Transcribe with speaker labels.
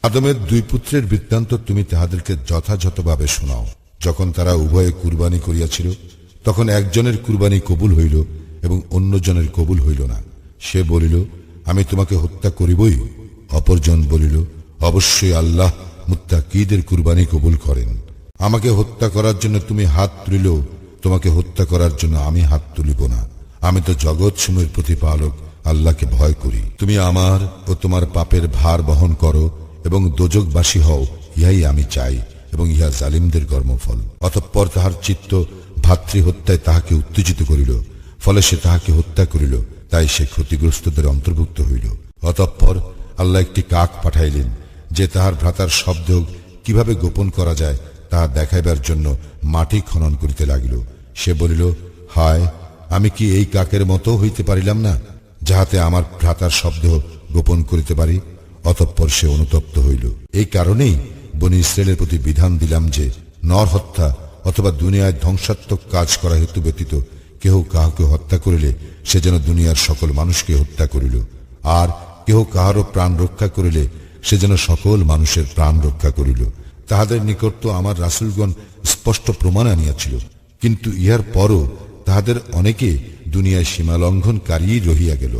Speaker 1: আদমের দুই পুত্রের বৃত্তান্ত তুমি তাহাদেরকে যথাযথভাবে শোনাও। যখন তারা উভয়ে কুরবানি করিয়াছিল, তখন একজনের কুরবানি কবুল হইল এবং অন্যজনের কবুল হইল না। সে বলিল, আমি তোমাকে হত্যা করিবই। অপরজন বলিল, অবশ্যই আল্লাহ মুত্তাকীদের কুরবানি কবুল করেন। আমাকে হত্যা করার জন্য তুমি হাত তুলিল, তোমাকে হত্যা করার জন্য আমি হাত তুলিব না। আমি তো জগৎ সমূহের প্রতিপালক আল্লাহকে ভয় করি। তুমি আমার ও তোমার পাপের ভার বহন করো এবং দোজকবাসী হও, ইহাই আমি চাই এবং ইহা জালিমদের কর্মফল। অতঃপর তাহার চিত্ত ভাতৃহত্যায় তাহাকে উত্তেজিত করিল, ফলে সে তাহাকে হত্যা করিল। তাই সে ক্ষতিগ্রস্তদের অন্তর্ভুক্ত হইল। অতঃপর আল্লাহ একটি কাক পাঠাইলেন, যে তাহার ভ্রাতার শব্দ কিভাবে গোপন করা যায় তাহা দেখাইবার জন্য মাটি খনন করিতে লাগিল। সে বলিল, হায়, আমি কি এই কাকের মতো হইতে পারিলাম না, যাহাতে আমার ভ্রাতার শব্দ গোপন করিতে পারি? অতঃপর সে অনুতপ্ত হইল। এই কারণেই বনী ইসরায়েলের প্রতি বিধান দিলাম যে নর হত্যা অথবা দুনিয়ায় ধ্বংসাত্মক কাজ করা হেতু ব্যতীত কেহ কাহাকে হত্যা করিলে সে যেন দুনিয়ার সকল মানুষকে হত্যা করিল, আর কেহ কাহারও প্রাণ রক্ষা করিলে সে যেন সকল মানুষের প্রাণ রক্ষা করিল। তাহাদের নিকট তো আমার রাসূলগণ স্পষ্ট প্রমাণ আনিয়াছিল, কিন্তু ইহার পরও তাহাদের অনেকে দুনিয়ায় সীমালঙ্ঘনকারী রহিয়া গেল।